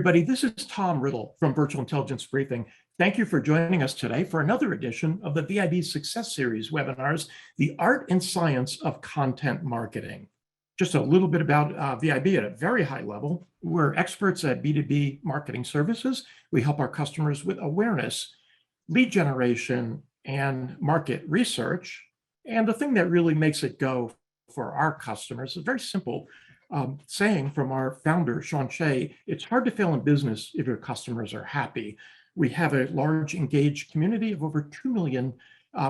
everybody. This is Tom Riddle from Virtual Intelligence Briefing. Thank you for joining us today for another edition of the VIB Success Series webinars, The Art and Science of Content Marketing. Just a little bit about VIB at a very high level. We're experts at B2B marketing services. We help our customers with awareness, lead generation, and market research. And the thing that really makes it go for our customers is very simple. Saying from our founder, Sean Shea, it's hard to fail in business if your customers are happy. We have a large engaged community of over 2 million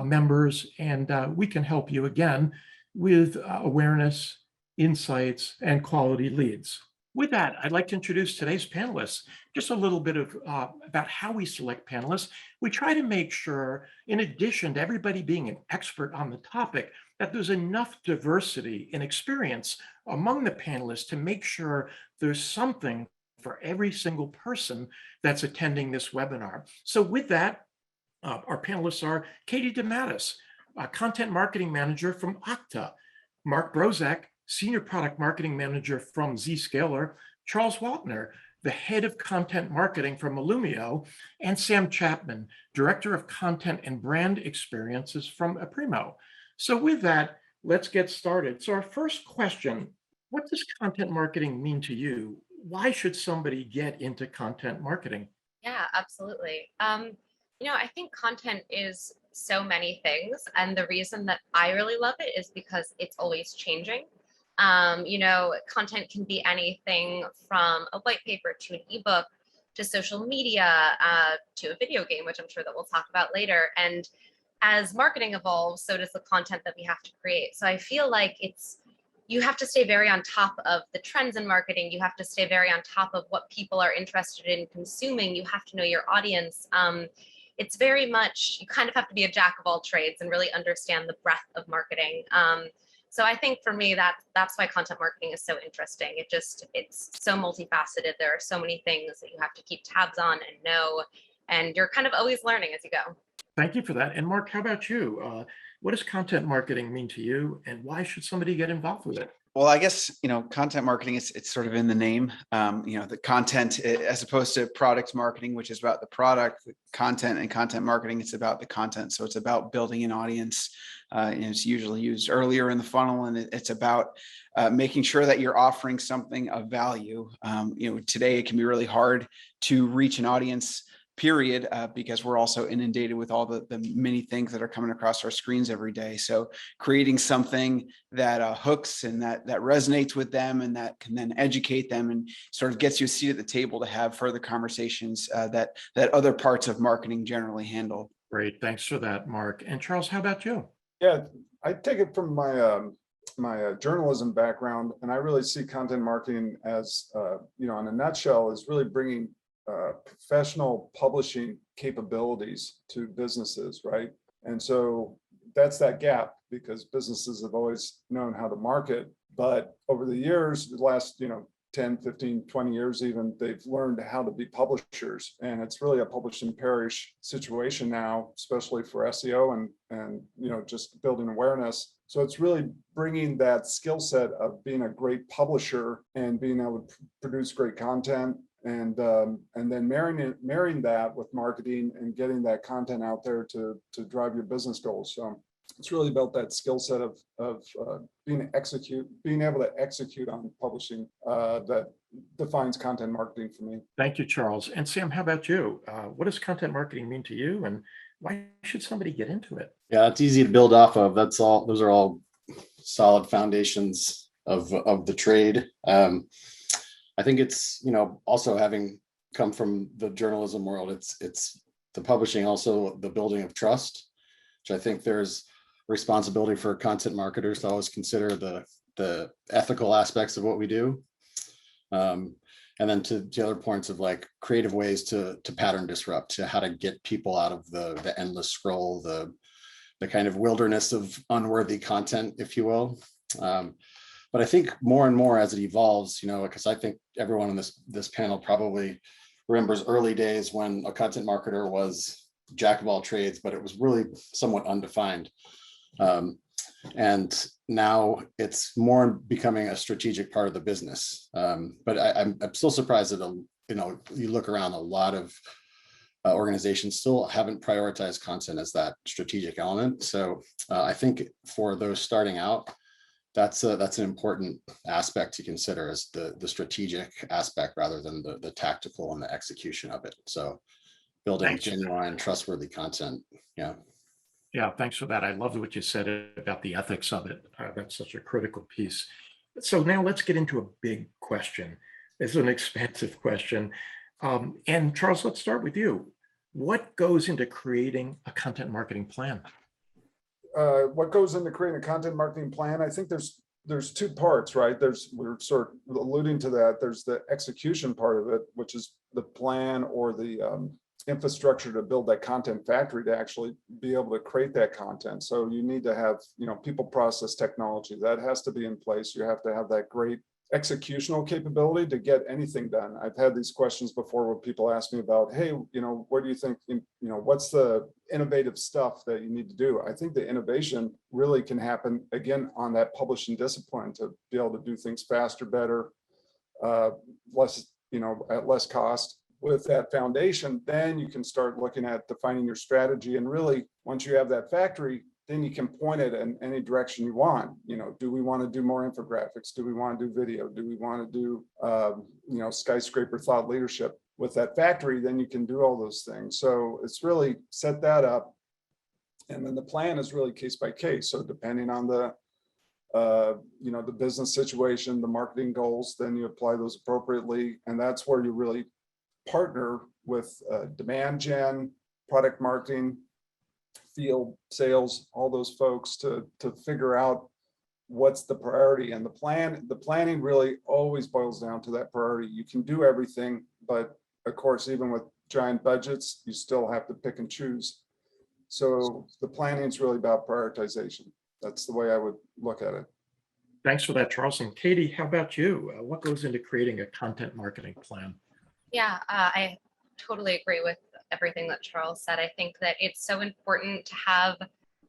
members, and we can help you again with awareness, insights, and quality leads. With that, I'd like to introduce today's panelists. Just a little bit of about how we select panelists. We try to make sure, in addition to everybody being an expert on the topic, that there's enough diversity and experience among the panelists to make sure there's something for every single person that's attending this webinar. So with that, our panelists are Katie DeMattis, Content Marketing Manager from Okta, Mark Brozak, Senior Product Marketing Manager from Zscaler, Charles Waltner, the Head of Content Marketing from Illumio, and Sam Chapman, Director of Content and Brand Experiences from Aprimo. So with that, let's get started. So our first question, what does content marketing mean to you? Why should somebody get into content marketing? Yeah, absolutely. I think content is so many things. And the reason that I really love it is because it's always changing. Content can be anything from a white paper to an ebook to social media to a video game, which I'm sure that we'll talk about later. And as marketing evolves, so does the content that we have to create. So I feel like you have to stay very on top of the trends in marketing. You have to stay very on top of what people are interested in consuming. You have to know your audience. It's very much, you kind of have to be a jack of all trades and really understand the breadth of marketing. So I think for me, that's why content marketing is so interesting. It's so multifaceted. There are so many things that you have to keep tabs on and know, and you're kind of always learning as you go. Thank you for that. And Mark, how about you? What does content marketing mean to you, and why should somebody get involved with it? Well, I guess, content marketing, it's sort of in the name, the content as opposed to product marketing, which is about the product, the content, and content marketing, it's about the content. So it's about building an audience. And it's usually used earlier in the funnel, and it's about making sure that you're offering something of value. Today it can be really hard to reach an audience, period, because we're also inundated with all the many things that are coming across our screens every day. So creating something that hooks and that resonates with them, and that can then educate them and sort of gets you a seat at the table to have further conversations that other parts of marketing generally handle. Great, thanks for that, Mark. And Charles, how about you? Yeah, I take it from my journalism background, and I really see content marketing as, in a nutshell, is really bringing professional publishing capabilities to businesses, right? And so that's that gap, because businesses have always known how to market, but over the years, the last 10, 15, 20 years even, they've learned how to be publishers. And it's really a publish and perish situation now, especially for SEO and just building awareness. So it's really bringing that skill set of being a great publisher and being able to produce great content, and then marrying that with marketing and getting that content out there to drive your business goals. So it's really about that skill set of being able to execute on publishing that defines content marketing for me. Thank you, Charles. And Sam, how about you? What does content marketing mean to you, and why should somebody get into it? Yeah, it's easy to build off of. Those are all solid foundations of the trade. I think it's, also having come from the journalism world, it's the publishing, also the building of trust, which I think there's responsibility for content marketers to always consider the ethical aspects of what we do. And then to the other points of like creative ways to pattern disrupt, to how to get people out of the endless scroll, the kind of wilderness of unworthy content, if you will. But I think more and more as it evolves, because I think everyone in this panel probably remembers early days when a content marketer was jack of all trades, but it was really somewhat undefined. And now it's more becoming a strategic part of the business. But I'm still surprised that you look around, a lot of organizations still haven't prioritized content as that strategic element. So I think for those starting out, that's an important aspect to consider, as the strategic aspect rather than the tactical and the execution of it. So building Thanks. genuine, trustworthy content. Yeah. Yeah, thanks for that. I love what you said about the ethics of it. That's such a critical piece. So now let's get into a big question. It's an expansive question. And Charles, let's start with you. What goes into creating a content marketing plan? What goes into creating a content marketing plan? I think there's two parts, right? We're sort of alluding to that. There's the execution part of it, which is the plan or the infrastructure to build that content factory to actually be able to create that content. So you need to have, people, process, technology that has to be in place. You have to have that great executional capability to get anything done. I've had these questions before where people ask me about, hey, what do you think, what's the innovative stuff that you need to do? I think the innovation really can happen again on that publishing discipline to be able to do things faster, better, less, at less cost. With that foundation, then you can start looking at defining your strategy. And really, once you have that factory, then you can point it in any direction you want. Do we want to do more infographics? Do we want to do video? Do we want to do, skyscraper thought leadership? With that factory, then you can do all those things. So it's really set that up. And then the plan is really case by case. So depending on the business situation, the marketing goals, then you apply those appropriately. And that's where you really partner with demand gen, product marketing, field sales, all those folks to figure out what's the priority. And the planning really always boils down to that priority. You can do everything, but of course, even with giant budgets, you still have to pick and choose. So the planning is really about prioritization. That's the way I would look at it. Thanks for that, Charles. And Katie, how about you? What goes into creating a content marketing plan? Yeah, I totally agree with everything that Charles said. I think that it's so important to have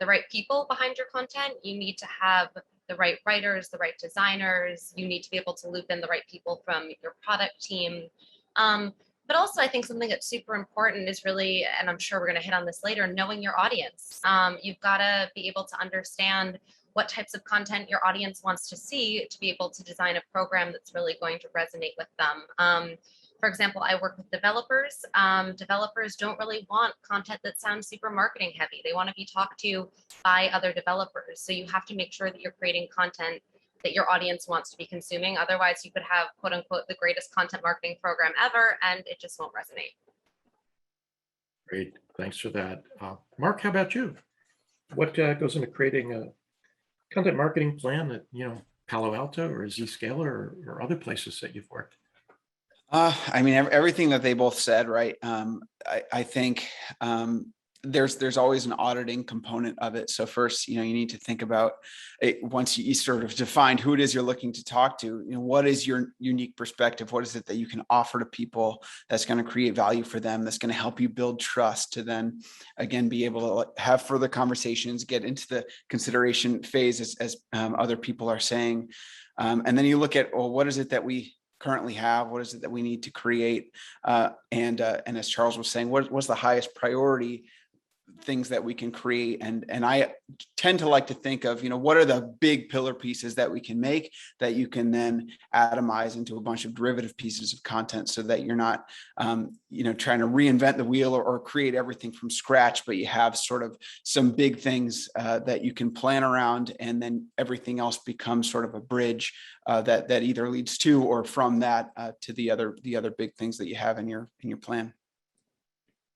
the right people behind your content. You need to have the right writers, the right designers. You need to be able to loop in the right people from your product team. But also, I think something that's super important is really, and I'm sure we're going to hit on this later, knowing your audience. You've got to be able to understand what types of content your audience wants to see to be able to design a program that's really going to resonate with them. For example, I work with developers. Developers don't really want content that sounds super marketing heavy. They want to be talked to by other developers. So you have to make sure that you're creating content that your audience wants to be consuming. Otherwise, you could have, quote unquote, the greatest content marketing program ever, and it just won't resonate. Great. Thanks for that. Mark, how about you? What goes into creating a content marketing plan at, Palo Alto or Zscaler or other places that you've worked? Everything that they both said, right? I think there's always an auditing component of it. So first, you need to think about it once you sort of define who it is you're looking to talk to. What is your unique perspective? What is it that you can offer to people that's going to create value for them? That's going to help you build trust to then, again, be able to have further conversations, get into the consideration phase as other people are saying, and then you look at, well, what is it that we currently have? What is it that we need to create? And as Charles was saying, what's the highest priority things that we can create? And I tend to like to think of, what are the big pillar pieces that we can make that you can then atomize into a bunch of derivative pieces of content, so that you're not, trying to reinvent the wheel or create everything from scratch, but you have sort of some big things that you can plan around, and then everything else becomes sort of a bridge that either leads to or from that to the other big things that you have in your plan.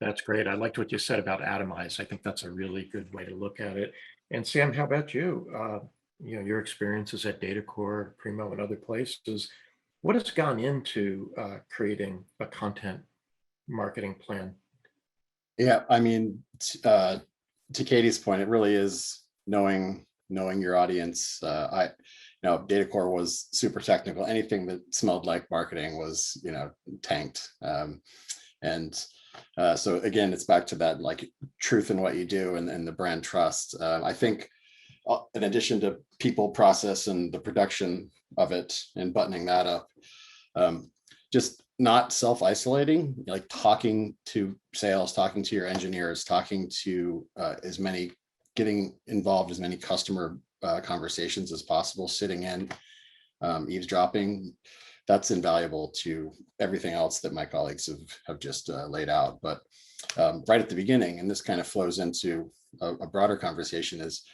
That's great. I liked what you said about atomize. I think that's a really good way to look at it. And Sam, how about you? Your experiences at DataCore, Primo, and other places. What has gone into creating a content marketing plan? Yeah, to Katie's point, it really is knowing your audience. DataCore was super technical. Anything that smelled like marketing was, tanked. So again, it's back to that like truth in what you do and the brand trust. I think in addition to people, process, and the production of it and buttoning that up, just not self-isolating, like talking to sales, talking to your engineers, talking to getting involved as many customer conversations as possible, sitting in, eavesdropping, that's invaluable to everything else that my colleagues have just laid out. But right at the beginning, and this kind of flows into a broader conversation, is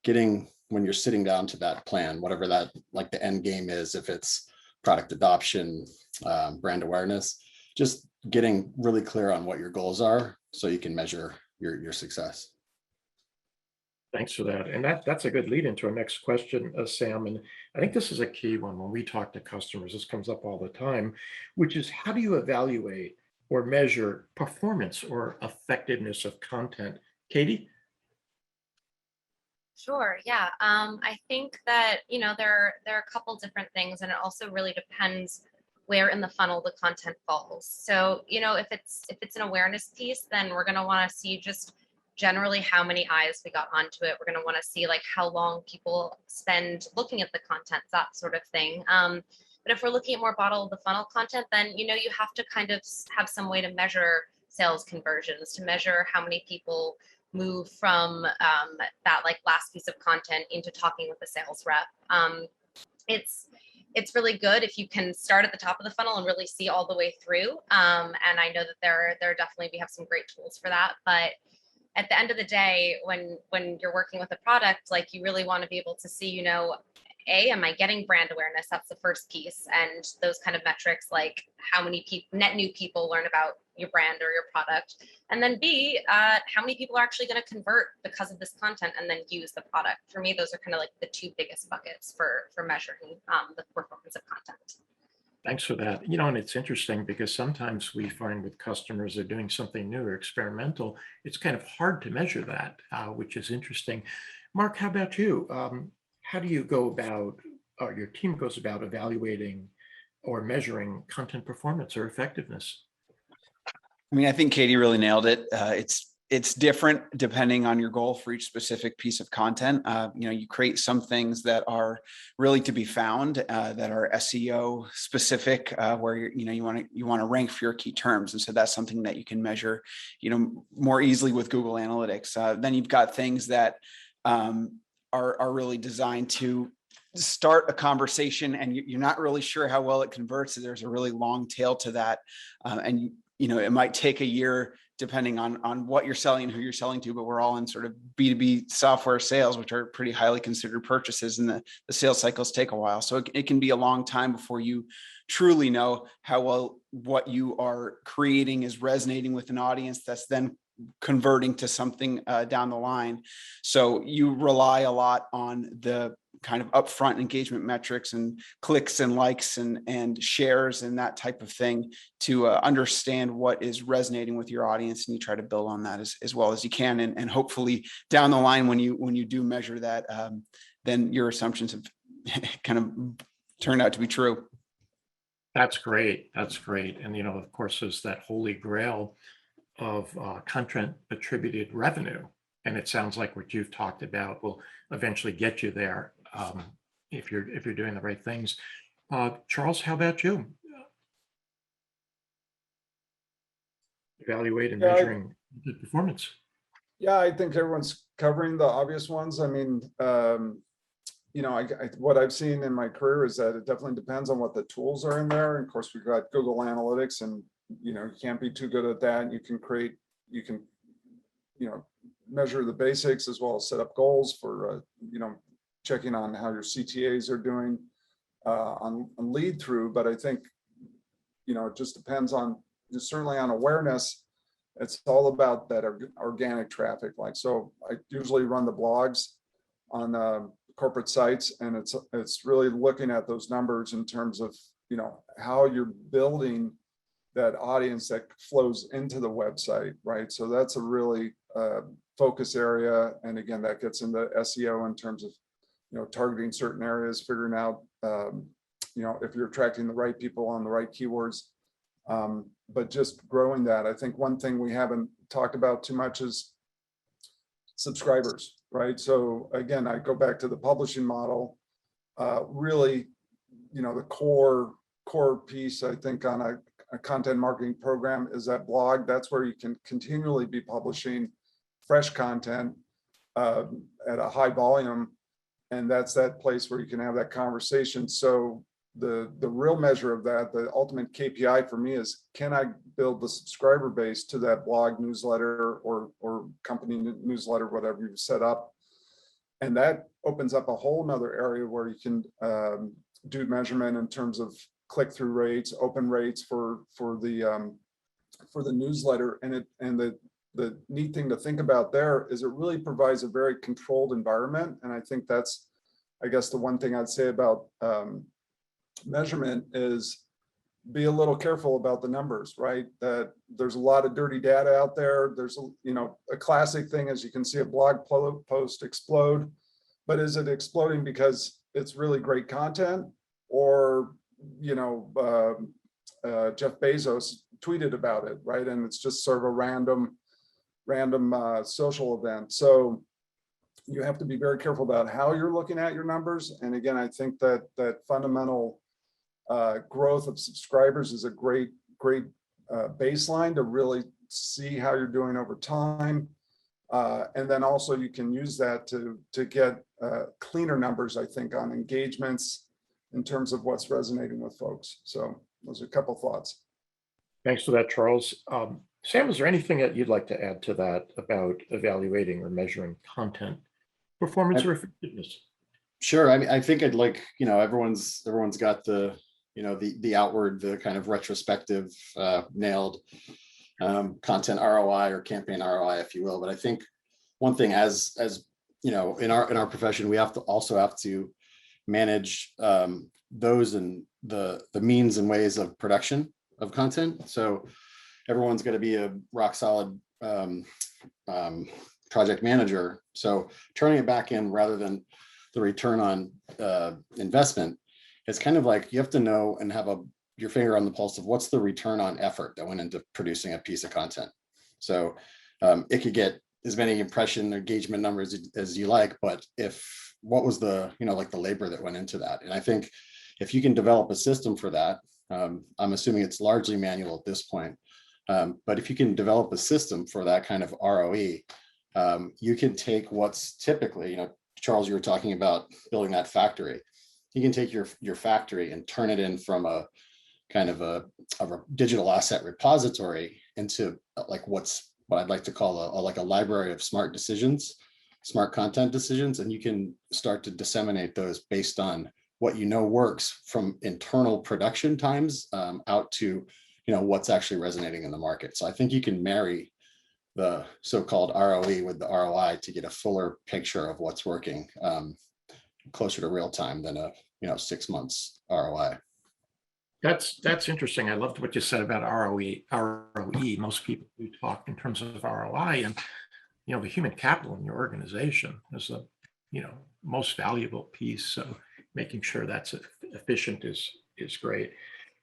getting, when you're sitting down to that plan, whatever that, like the end game is, if it's product adoption, brand awareness, just getting really clear on what your goals are so you can measure your success. Thanks for that. And that's a good lead into our next question, Sam. And I think this is a key one when we talk to customers. This comes up all the time, which is how do you evaluate or measure performance or effectiveness of content? Katie? Sure. Yeah. I think that, there are a couple different things, and it also really depends where in the funnel the content falls. So, if it's an awareness piece, then we're going to want to see just generally how many eyes we got onto it. We're going to want to see like how long people spend looking at the content, that sort of thing. But if we're looking at more bottom of the funnel content, then, you have to kind of have some way to measure sales conversions, to measure how many people move from that like last piece of content into talking with the sales rep. It's really good if you can start at the top of the funnel and really see all the way through. And I know that there are definitely, we have some great tools for that. But at the end of the day, when you're working with a product, like you really want to be able to see, am I getting brand awareness? That's the first piece. And those kind of metrics, like how many net new people learn about your brand or your product. And then B, how many people are actually going to convert because of this content and then use the product. For me, those are kind of like the two biggest buckets for measuring the performance of content. Thanks for that. And it's interesting because sometimes we find with customers are doing something new or experimental, it's kind of hard to measure that, which is interesting. Mark, how about you? How do you go about, or your team goes about evaluating or measuring content performance or effectiveness? I mean, I think Katie really nailed it. It's different depending on your goal for each specific piece of content. You create some things that are really to be found, that are SEO specific, where you want to rank for your key terms, and so that's something that you can measure, more easily with Google Analytics. Then you've got things that are really designed to start a conversation, and you're not really sure how well it converts. So there's a really long tail to that, and it might take a year depending on what you're selling and who you're selling to, but we're all in sort of B2B software sales, which are pretty highly considered purchases, and the sales cycles take a while. So it can be a long time before you truly know how well what you are creating is resonating with an audience that's then converting to something down the line. So you rely a lot on the kind of upfront engagement metrics and clicks and likes and shares and that type of thing to understand what is resonating with your audience, and you try to build on that as well as you can, and hopefully down the line when you do measure that, then your assumptions have kind of turned out to be true. That's great. That's great. And of course, there's that holy grail of content attributed revenue, and it sounds like what you've talked about will eventually get you there, if you're doing the right things. Charles, how about you? Evaluate and measuring the performance. Yeah, I think everyone's covering the obvious ones. I mean, what I've seen in my career is that it definitely depends on what the tools are in there. And of course, we've got Google Analytics, and you can't be too good at that. You can measure the basics as well as set up goals for checking on how your CTAs are doing on lead through. But I think it just depends on, certainly on awareness. It's all about that organic traffic. Like, so I usually run the blogs on corporate sites, and it's really looking at those numbers in terms of how you're building that audience that flows into the website, right? So that's a really focus area. And again, that gets into SEO in terms of targeting certain areas, figuring out if you're attracting the right people on the right keywords, but just growing that. I think one thing we haven't talked about too much is subscribers, right? So again, I go back to the publishing model. Really, the core piece, I think, on a content marketing program is that blog. That's where you can continually be publishing fresh content at a high volume. And that's that place where you can have that conversation. So the real measure of that, the ultimate KPI for me is, can I build the subscriber base to that blog, newsletter, or company newsletter, whatever you've set up. And that opens up a whole nother area where you can do measurement in terms of click-through rates, open rates for the newsletter. And the neat thing to think about there is it really provides a very controlled environment. And I think that's, I guess, the one thing I'd say about measurement is be a little careful about the numbers, right? That there's a lot of dirty data out there. There's a classic thing, as you can see a blog post explode, but is it exploding because it's really great content, or Jeff Bezos tweeted about it, right? And it's just sort of a random social event. So you have to be very careful about how you're looking at your numbers. And again, I think that fundamental growth of subscribers is a great baseline to really see how you're doing over time. And then also you can use that to get cleaner numbers, I think, on engagements in terms of what's resonating with folks. So those are a couple thoughts. Thanks for that, Charles. Sam, is there anything that you'd like to add to that about evaluating or measuring content performance or effectiveness? Sure. I mean, I think I'd like, everyone's got the outward, the kind of retrospective nailed content ROI or campaign ROI, if you will. But I think one thing, as in our profession, we have to manage those and the means and ways of production of content. So everyone's going to be a rock solid project manager. So turning it back in rather than the return on investment, it's kind of like you have to know and have your finger on the pulse of what's the return on effort that went into producing a piece of content. So it could get as many impression engagement numbers as you like, but what was the the labor that went into that? And I think if you can develop a system for that, I'm assuming it's largely manual at this point, but if you can develop a system for that kind of ROE, you can take what's typically, Charles, you were talking about building that factory. You can take your factory and turn it in from a kind of a digital asset repository into like what I'd like to call a library of smart content decisions. And you can start to disseminate those based on what works from internal production times out to what's actually resonating in the market. So I think you can marry the so-called ROE with the ROI to get a fuller picture of what's working closer to real time than a 6 months ROI. That's interesting. I loved what you said about ROE. Most people do talk in terms of ROI, and the human capital in your organization is the most valuable piece. So making sure that's efficient is great.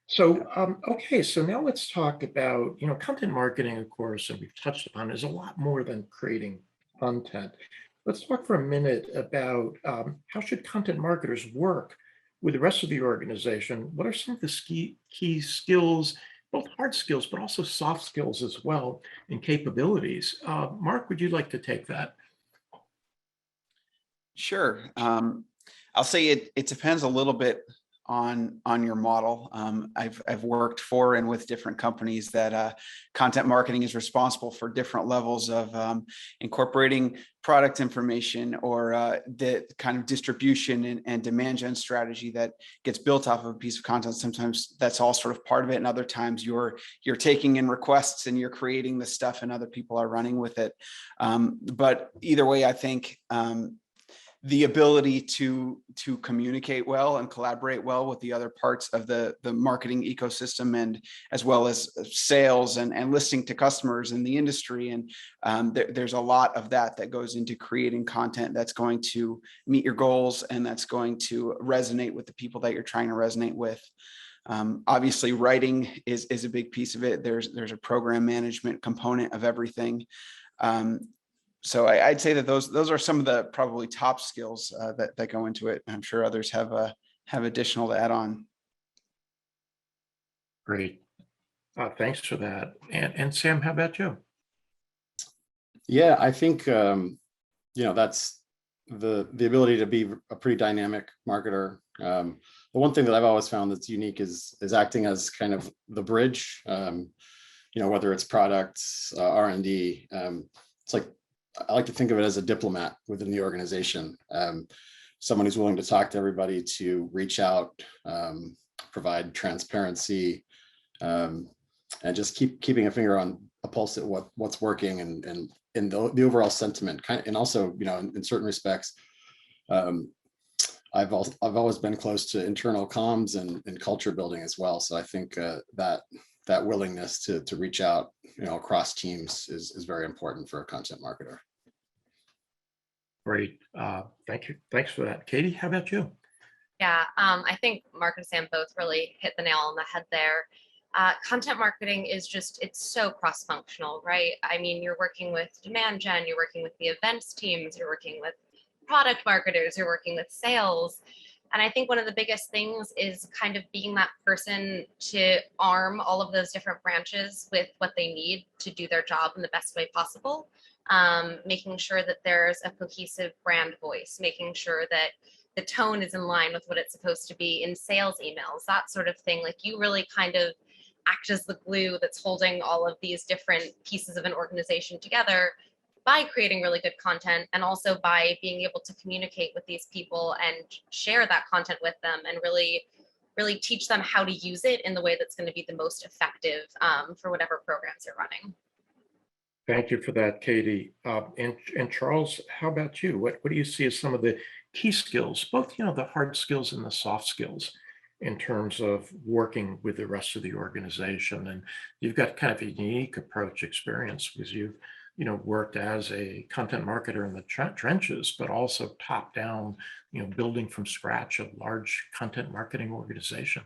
So okay, so now let's talk about content marketing, of course, and we've touched upon, is a lot more than creating content. Let's talk for a minute about how should content marketers work with the rest of the organization. What are some of the key skills, both hard skills, but also soft skills as well, and capabilities? Mark, would you like to take that? Sure. I'll say it depends a little bit on your model. I've worked for and with different companies that content marketing is responsible for different levels of incorporating product information or the kind of distribution and demand gen strategy that gets built off of a piece of content. Sometimes that's all sort of part of it, and other times you're taking in requests and you're creating the stuff and other people are running with it. But either way, I think the ability to communicate well and collaborate well with the other parts of the marketing ecosystem, and as well as sales and listening to customers in the industry. And there's a lot of that goes into creating content that's going to meet your goals and that's going to resonate with the people that you're trying to resonate with. Obviously, writing is a big piece of it. There's a program management component of everything. So I'd say that those are some of the probably top skills that go into it. I'm sure others have additional to add on. Great. Thanks for that. And Sam, how about you? Yeah, I think that's the ability to be a pretty dynamic marketer. The one thing that I've always found that's unique is acting as kind of the bridge. Whether it's products, R&D. It's like I like to think of it as a diplomat within the organization. Someone who's willing to talk to everybody, to reach out, provide transparency, and just keeping a finger on a pulse at what's working and the overall sentiment. And also, in certain respects, I've always been close to internal comms and culture building as well. So I think that willingness to reach out, across teams is very important for a content marketer. Great. Thank you. Thanks for that. Katie, how about you? Yeah, I think Mark and Sam both really hit the nail on the head there. Content marketing is it's so cross-functional, right? I mean, you're working with demand gen, you're working with the events teams, you're working with product marketers, you're working with sales. And I think one of the biggest things is kind of being that person to arm all of those different branches with what they need to do their job in the best way possible. Making sure that there's a cohesive brand voice, making sure that the tone is in line with what it's supposed to be in sales emails, that sort of thing. Like, you really kind of act as the glue that's holding all of these different pieces of an organization together by creating really good content, and also by being able to communicate with these people and share that content with them and really teach them how to use it in the way that's going to be the most effective for whatever programs they're running. Thank you for that, Katie. And Charles, how about you? What do you see as some of the key skills, both the hard skills and the soft skills, in terms of working with the rest of the organization? And you've got kind of a unique approach experience, because you've worked as a content marketer in the trenches, but also top down, building from scratch a large content marketing organization.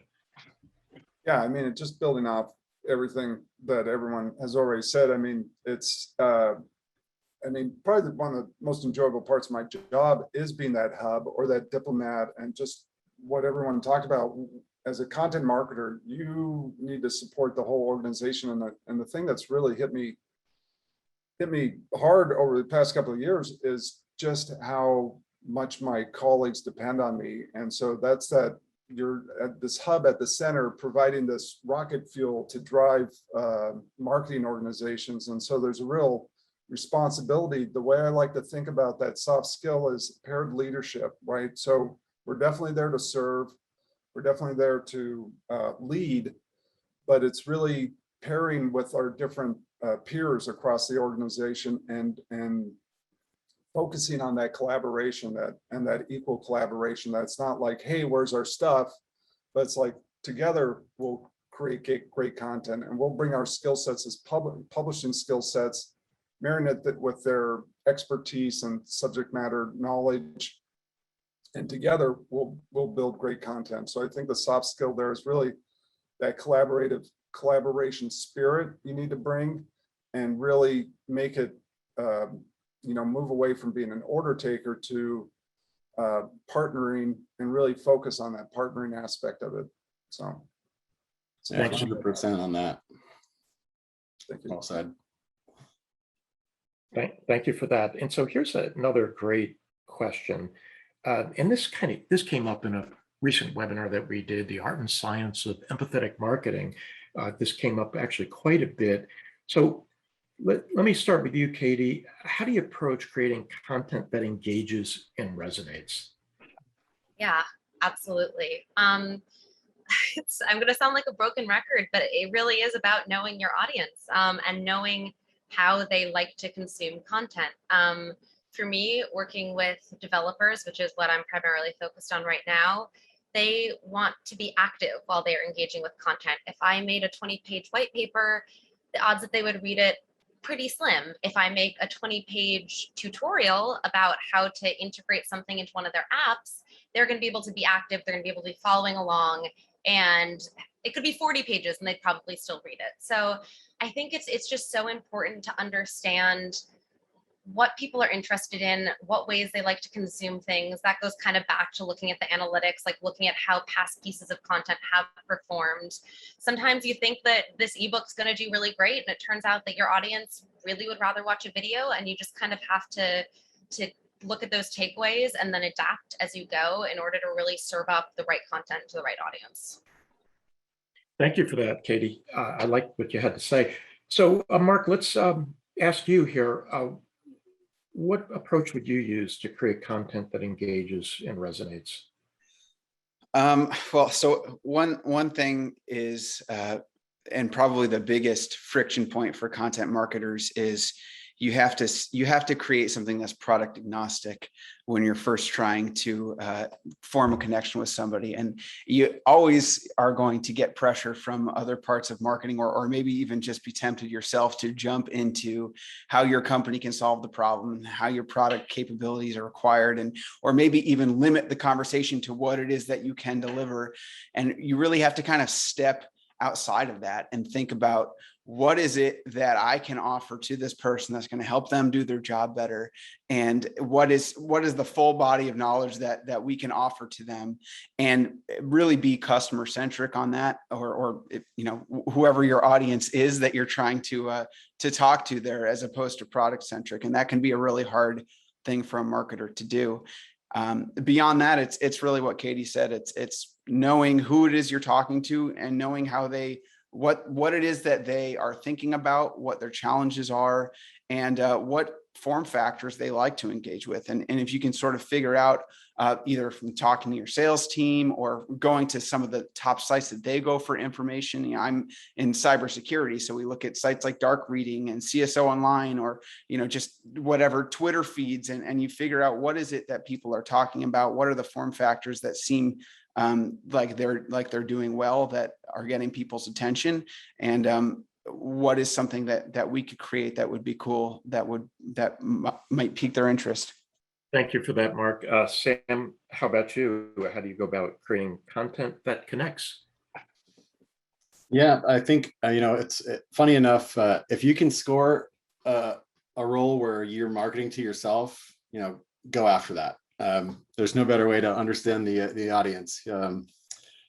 Yeah, I mean, just building off everything that everyone has already said. I mean, it's probably one of the most enjoyable parts of my job is being that hub or that diplomat, and just what everyone talked about. As a content marketer, you need to support the whole organization, and the thing that's really hit me hard over the past couple of years is just how much my colleagues depend on me. And so that's that you're at this hub at the center, providing this rocket fuel to drive marketing organizations. And so there's a real responsibility. The way I like to think about that soft skill is paired leadership, right? So we're definitely there to serve. We're definitely there to lead, but it's really pairing with our different peers across the organization and focusing on that collaboration, that equal collaboration. That's not like, hey, where's our stuff? But it's like, together we'll create great content, and we'll bring our skill sets as publishing skill sets, marrying it with their expertise and subject matter knowledge, and together we'll build great content. So I think the soft skill there is really that collaboration spirit you need to bring, and really make it move away from being an order taker to partnering, and really focus on that partnering aspect of it. So Yeah, 100% on that. thank you. Well said. Thank you for that. And so here's another great question. And this came up in a recent webinar that we did, the art and science of empathetic marketing. This came up actually quite a bit. So let me start with you, Katie. How do you approach creating content that engages and resonates? Yeah, absolutely. I'm going to sound like a broken record, but it really is about knowing your audience and knowing how they like to consume content. For me, working with developers, which is what I'm primarily focused on right now, they want to be active while they're engaging with content. If I made a 20-page white paper, the odds that they would read it, pretty slim. If I make a 20-page tutorial about how to integrate something into one of their apps, they're going to be able to be active, they're going to be able to be following along, and it could be 40 pages and they'd probably still read it. So I think it's just so important to understand what people are interested in, what ways they like to consume things. That goes kind of back to looking at the analytics, like looking at how past pieces of content have performed. Sometimes you think that this ebook's going to do really great, and it turns out that your audience really would rather watch a video, and you just kind of have to look at those takeaways and then adapt as you go in order to really serve up the right content to the right audience. Thank you for that, Katie. I like what you had to say. So, Mark, let's ask you here. What approach would you use to create content that engages and resonates? Well, so one thing is, and probably the biggest friction point for content marketers is you have to create something that's product agnostic when you're first trying to form a connection with somebody. And you always are going to get pressure from other parts of marketing, or maybe even just be tempted yourself to jump into how your company can solve the problem and how your product capabilities are required, and or maybe even limit the conversation to what it is that you can deliver. And you really have to kind of step outside of that and think about, what is it that I can offer to this person that's going to help them do their job better? And what is the full body of knowledge that we can offer to them, and really be customer centric on that, or you know, whoever your audience is that you're trying to talk to there, as opposed to product centric. And that can be a really hard thing for a marketer to do. Beyond that, it's really what Katie said. It's knowing who it is you're talking to, and knowing how what it is that they are thinking about, what their challenges are, and what form factors they like to engage with. And if you can sort of figure out, either from talking to your sales team or going to some of the top sites that they go for information. You know, I'm in cybersecurity, so we look at sites like Dark Reading and CSO Online, or, you know, just whatever Twitter feeds, and you figure out what is it that people are talking about, what are the form factors that seem like they're doing well, that are getting people's attention, and what is something that we could create that would be cool, that might pique their interest. Thank you for that, Mark. Sam, how about you? How do you go about creating content that connects? Yeah, I think, you know, it's funny enough, if you can score a role where you're marketing to yourself, you know, go after that. There's no better way to understand the audience than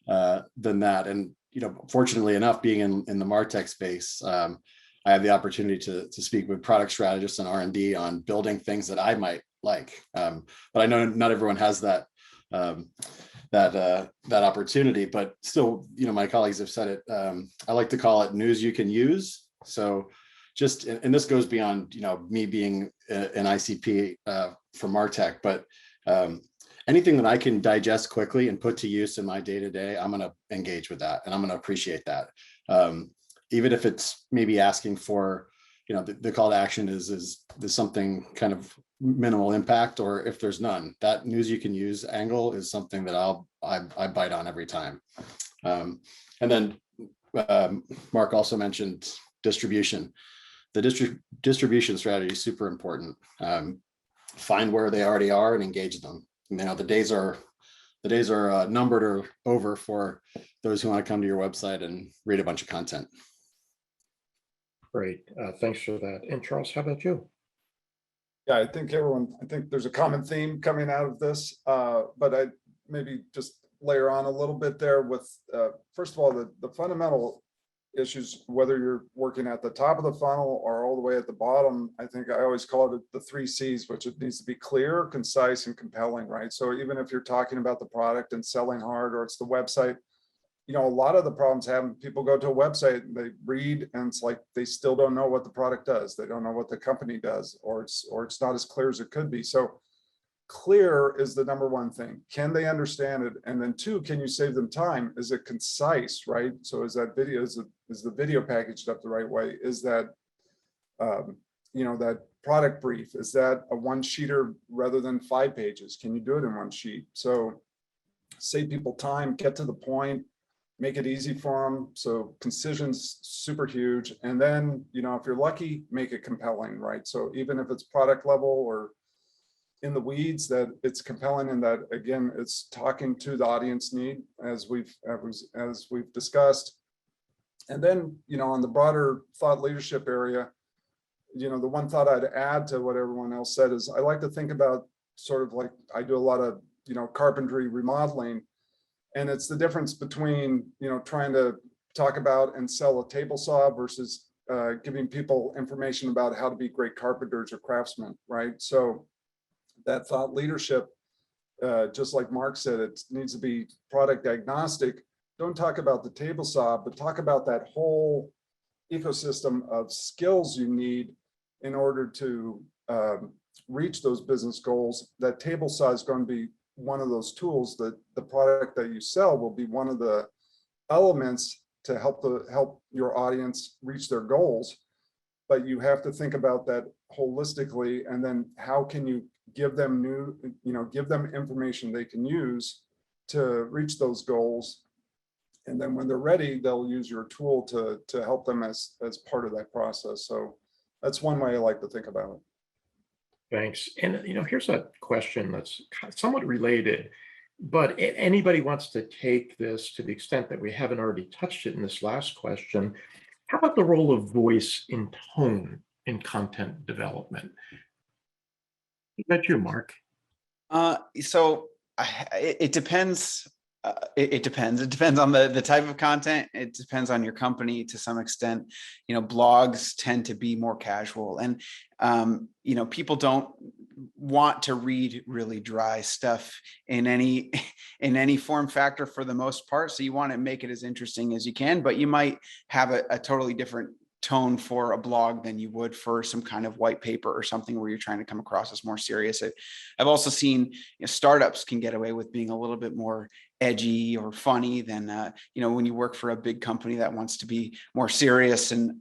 that. And, you know, fortunately enough, being in the MarTech space, I have the opportunity to speak with product strategists and R&D on building things that I might like. But I know not everyone has that opportunity, but still, you know, my colleagues have said it. I like to call it news you can use. So just, and this goes beyond, you know, me being an ICP for MarTech, but anything that I can digest quickly and put to use in my day-to-day, I'm going to engage with that, and I'm going to appreciate that. Even if it's maybe asking for, you know, the call to action is something kind of minimal impact, or if there's none, that news you can use angle is something that I bite on every time. And then Mark also mentioned distribution. The distribution strategy is super important. Find where they already are and engage them. You know, the days are numbered or over for those who want to come to your website and read a bunch of content. Great, thanks for that. And Charles, how about you? Yeah, I think there's a common theme coming out of this, but I maybe just layer on a little bit there with, first of all, the fundamental issues, whether you're working at the top of the funnel or all the way at the bottom. I think I always call it the 3 C's, which it needs to be clear, concise, and compelling, right? So even if you're talking about the product and selling hard, or it's the website, you know, a lot of the problems happen. People go to a website and they read, and it's like they still don't know what the product does. They don't know what the company does, or it's not as clear as it could be. So clear is the number one thing. Can they understand it? And then 2, can you save them time? Is it concise, right? So is that video, is the video packaged up the right way? Is that, you know, that product brief, is that a 1-sheeter rather than 5 pages? Can you do it in 1 sheet? So save people time, get to the point, make it easy for them. So concision's super huge. And then, you know, if you're lucky, make it compelling, right? So even if it's product level or in the weeds, that it's compelling, and that, again, it's talking to the audience need, as we've discussed. And then, you know, on the broader thought leadership area, you know, the one thought I'd add to what everyone else said is I like to think about sort of like I do a lot of, you know, carpentry remodeling. And it's the difference between, you know, trying to talk about and sell a table saw versus giving people information about how to be great carpenters or craftsmen, right? So that thought leadership, just like Mark said, it needs to be product agnostic. Don't talk about the table saw, but talk about that whole ecosystem of skills you need in order to reach those business goals. That table saw is going to be one of those tools. That the product that you sell will be one of the elements to help your audience reach their goals. But you have to think about that holistically, and then how can you give them give them information they can use to reach those goals. And then when they're ready, they'll use your tool to help them as part of that process. So that's one way I like to think about it. Thanks. And here's a question that's somewhat related, but anybody wants to take this to the extent that we haven't already touched it in this last question. How about the role of voice and tone in content development? That's you, Mark. So it depends. It depends. It depends on the type of content. It depends on your company to some extent. Blogs tend to be more casual, and people don't want to read really dry stuff in any form factor for the most part. So you want to make it as interesting as you can, but you might have a totally different tone for a blog than you would for some kind of white paper or something where you're trying to come across as more serious. I've also seen startups can get away with being a little bit more edgy or funny than when you work for a big company that wants to be more serious and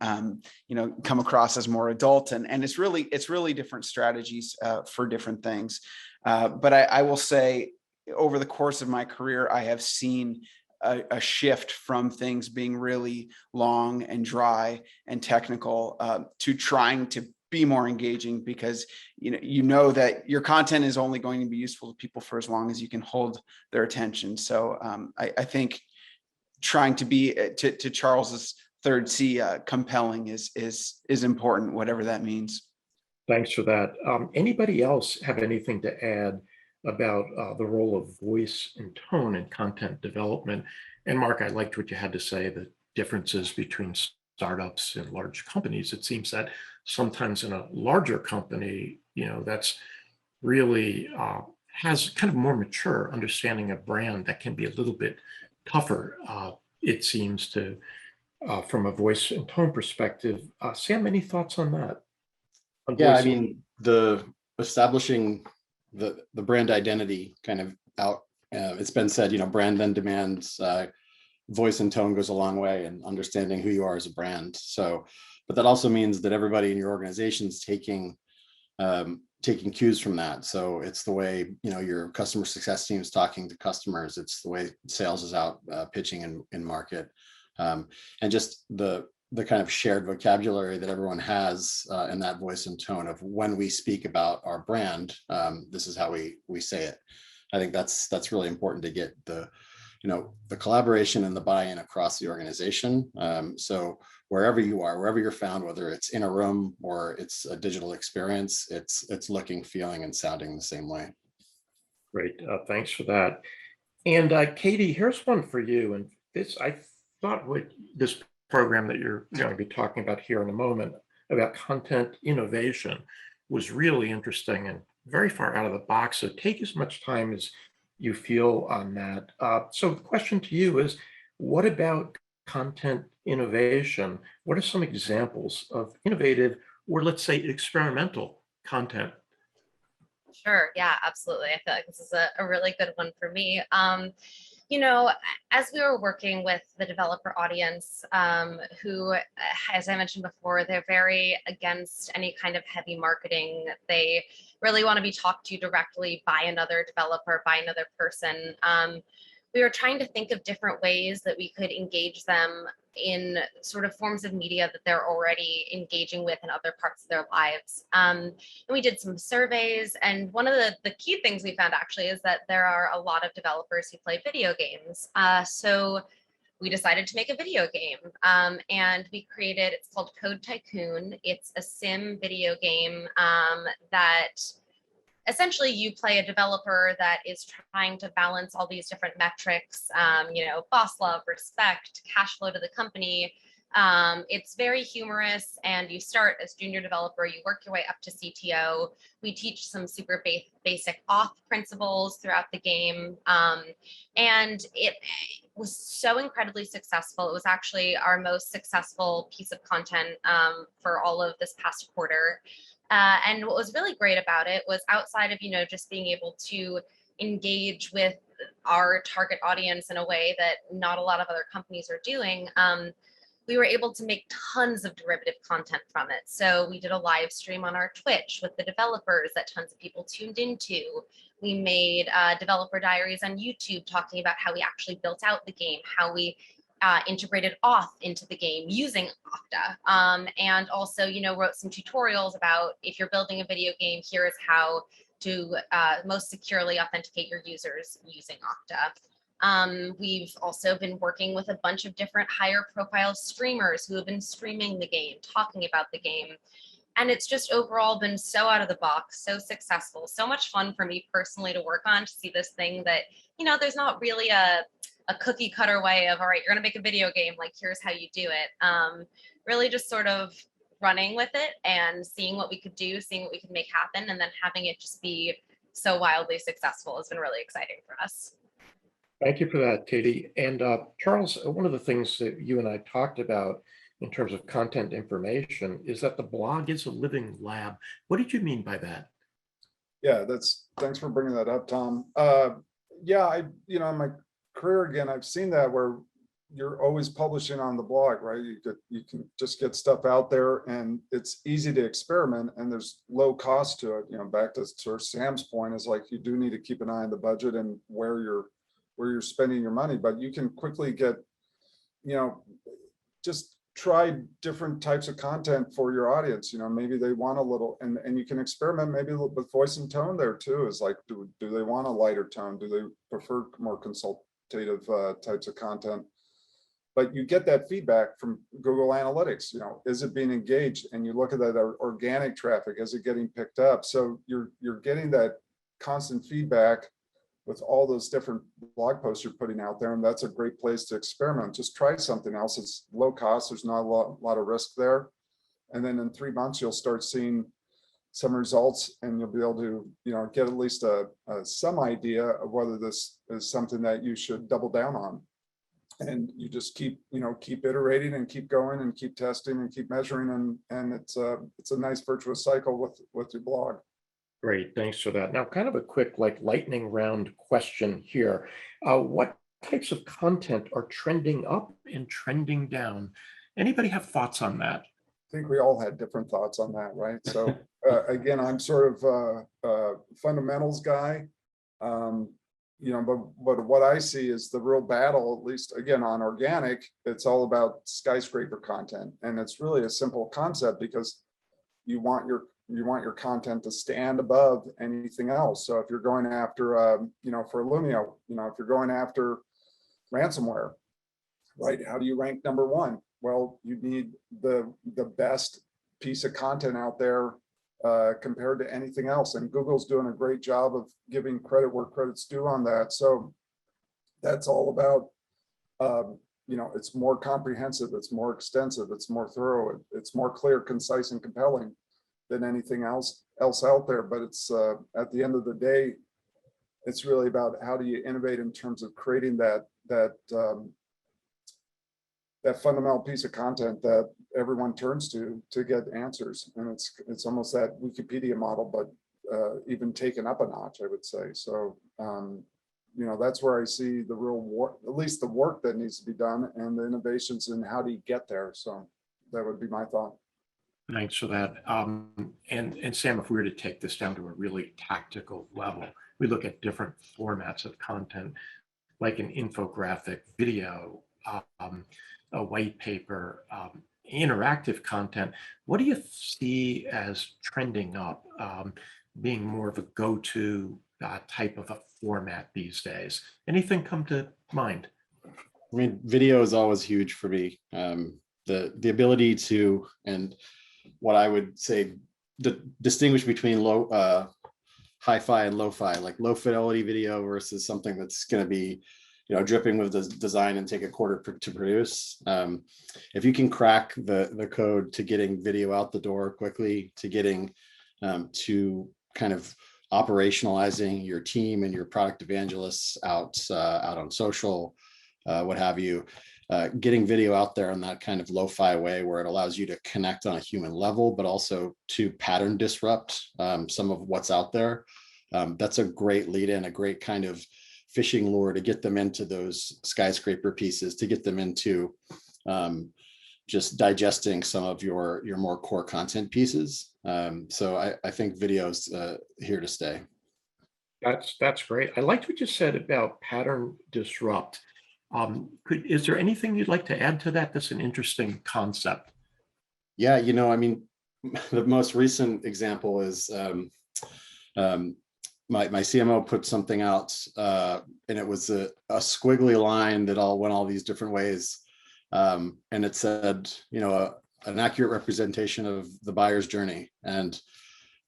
come across as more adult, and it's really different strategies for different things. But I will say over the course of my career, I have seen a shift from things being really long and dry and technical to trying to be more engaging, because that your content is only going to be useful to people for as long as you can hold their attention. So I think trying to be to Charles's third C, compelling is important, whatever that means. Thanks for that. Anybody else have anything to add about the role of voice and tone in content development? And Mark, I liked what you had to say, the differences between startups and large companies. It seems that sometimes in a larger company, that's really has kind of more mature understanding of brand that can be a little bit tougher, it seems, to from a voice and tone perspective. Sam, any thoughts on that? Yeah, I mean, the establishing the brand identity kind of out. It's been said, brand then demands voice and tone goes a long way in understanding who you are as a brand. So, but that also means that everybody in your organization is taking cues from that. So it's the way, your customer success team is talking to customers. It's the way sales is out pitching in market, and just the kind of shared vocabulary that everyone has in that voice and tone of when we speak about our brand, this is how we say it. I think that's really important to get the collaboration and the buy-in across the organization. So wherever you are, wherever you're found, whether it's in a room or it's a digital experience, it's looking, feeling, and sounding the same way. Great, thanks for that. And Katie, here's one for you. And I thought what this program that you're going to be talking about here in a moment about content innovation was really interesting and very far out of the box. So take as much time as you feel on that. So the question to you is, what about content innovation? What are some examples of innovative, or let's say experimental content? Sure. Yeah, absolutely. I feel like this is a really good one for me. As we were working with the developer audience, who, as I mentioned before, they're very against any kind of heavy marketing. They really want to be talked to directly by another developer, by another person. We were trying to think of different ways that we could engage them in sort of forms of media that they're already engaging with in other parts of their lives. And we did some surveys, and one of the key things we found actually is that there are a lot of developers who play video games. So we decided to make a video game. And we created, it's called Code Tycoon. It's a sim video game that essentially you play a developer that is trying to balance all these different metrics, boss love, respect, cash flow to the company. It's very humorous, and you start as junior developer, you work your way up to CTO. We teach some super basic auth principles throughout the game. And it was so incredibly successful. It was actually our most successful piece of content for all of this past quarter. And what was really great about it was, outside of, just being able to engage with our target audience in a way that not a lot of other companies are doing, we were able to make tons of derivative content from it. So we did a live stream on our Twitch with the developers that tons of people tuned into. We made developer diaries on YouTube talking about how we actually built out the game, how we integrated auth into the game using Okta, and also, wrote some tutorials about, if you're building a video game, here is how to most securely authenticate your users using Okta. We've also been working with a bunch of different higher profile streamers who have been streaming the game, talking about the game. And it's just overall been so out of the box, so successful, so much fun for me personally to work on, to see this thing that, there's not really a cookie cutter way of, all right, you're going to make a video game, like, here's how you do it. Really just sort of running with it and seeing what we could do, seeing what we could make happen, and then having it just be so wildly successful has been really exciting for us. Thank you for that, Katie. And Charles, one of the things that you and I talked about in terms of content information is that the blog is a living lab. What did you mean by that? Yeah, thanks for bringing that up, Tom. Yeah, in my career, again, I've seen that where you're always publishing on the blog, right? You can just get stuff out there, and it's easy to experiment, and there's low cost to it. Back to sort of Sam's point, is like, you do need to keep an eye on the budget and where you're spending your money, but you can quickly get, just try different types of content for your audience. Maybe they want a little, and you can experiment maybe with voice and tone there too. Is like, do they want a lighter tone? Do they prefer more consultative types of content? But you get that feedback from Google Analytics. Is it being engaged? And you look at that organic traffic, is it getting picked up? So you're getting that constant feedback with all those different blog posts you're putting out there, and that's a great place to experiment. Just try something else. It's low cost. There's not a lot of risk there, and then in 3 months you'll start seeing some results, and you'll be able to get at least some idea of whether this is something that you should double down on. And you just keep iterating and keep going and keep testing and keep measuring, and it's a nice virtuous cycle with your blog. Great, thanks for that. Now, kind of a quick, lightning round question here. What types of content are trending up and trending down? Anybody have thoughts on that? I think we all had different thoughts on that, right? So again, I'm sort of a fundamentals guy, but what I see is the real battle, at least again on organic, it's all about skyscraper content, and it's really a simple concept because you want your content to stand above anything else. So if you're going after, for Lumio, if you're going after ransomware, right? How do you rank number one? Well, you need the best piece of content out there compared to anything else. And Google's doing a great job of giving credit where credit's due on that. So that's all about, it's more comprehensive, it's more extensive, it's more thorough, it's more clear, concise, and compelling than anything else out there. But it's at the end of the day, it's really about how do you innovate in terms of creating that fundamental piece of content that everyone turns to get answers. And it's almost that Wikipedia model, but even taken up a notch, I would say. So that's where I see the real work, at least the work that needs to be done, and the innovations and how do you get there. So that would be my thought. Thanks for that. And Sam, if we were to take this down to a really tactical level, we look at different formats of content, like an infographic, video, a white paper, interactive content. What do you see as trending up, being more of a go-to type of a format these days? Anything come to mind? I mean, video is always huge for me. The ability to, and what I would say, distinguish between hi-fi and lo-fi, like low fidelity video versus something that's going to be, dripping with the design and take a quarter to produce. If you can crack the code to getting video out the door quickly, to getting to kind of operationalizing your team and your product evangelists out on social, what have you, getting video out there in that kind of lo-fi way where it allows you to connect on a human level, but also to pattern disrupt some of what's out there. That's a great lead in, a great kind of fishing lure to get them into those skyscraper pieces, to get them into just digesting some of your more core content pieces. So I think video's here to stay. That's great. I liked what you said about pattern disrupt. Is there anything you'd like to add to that? That's an interesting concept. Yeah, I mean, the most recent example is my CMO put something out, and it was a squiggly line that went all these different ways. And it said, an accurate representation of the buyer's journey. And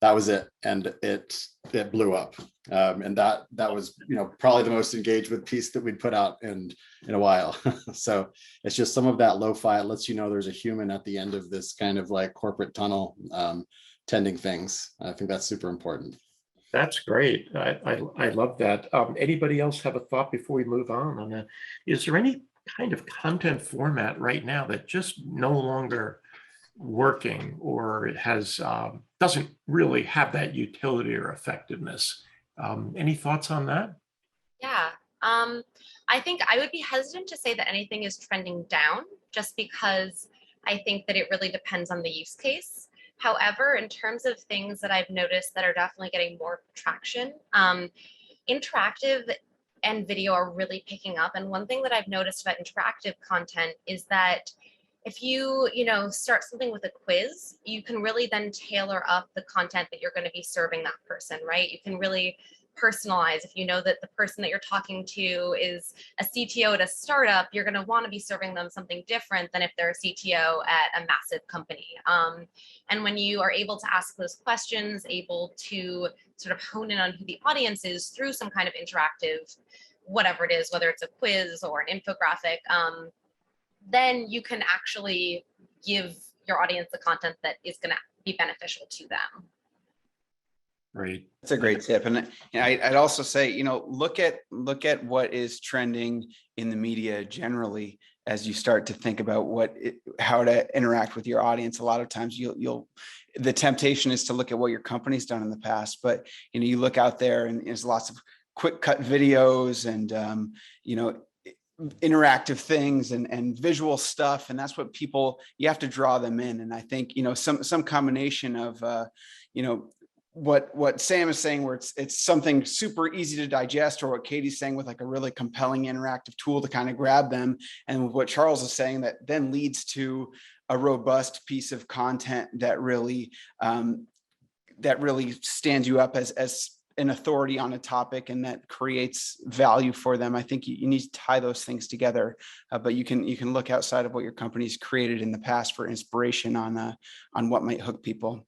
that was it. And it blew up. And that was, probably the most engaged with piece that we'd put out in a while. So it's just some of that lo-fi. It lets you know there's a human at the end of this kind of like corporate tunnel tending things. I think that's super important. That's great. I love that. Anybody else have a thought before we move on that? Is there any kind of content format right now that just no longer working, or it has doesn't really have that utility or effectiveness? Any thoughts on that? Yeah. I think I would be hesitant to say that anything is trending down, just because I think that it really depends on the use case. However, in terms of things that I've noticed that are definitely getting more traction, interactive and video are really picking up. And one thing that I've noticed about interactive content is that if you start something with a quiz, you can really then tailor up the content that you're going to be serving that person, right? You can really personalize. If you know that the person that you're talking to is a CTO at a startup, you're going to want to be serving them something different than if they're a CTO at a massive company. And when you are able to ask those questions, able to sort of hone in on who the audience is through some kind of interactive, whatever it is, whether it's a quiz or an infographic, then you can actually give your audience the content that is going to be beneficial to them. Right. That's a great tip. And I'd also say, look at what is trending in the media generally as you start to think about how to interact with your audience. A lot of times the temptation is to look at what your company's done in the past, but you look out there and there's lots of quick cut videos and interactive things and visual stuff. And that's what you have to draw them in. And I think, some combination of, what Sam is saying, where it's something super easy to digest, or what Katie's saying with like a really compelling interactive tool to kind of grab them. And what Charles is saying that then leads to a robust piece of content that really stands you up as an authority on a topic and that creates value for them. I think you need to tie those things together, but you can look outside of what your company's created in the past for inspiration on what might hook people.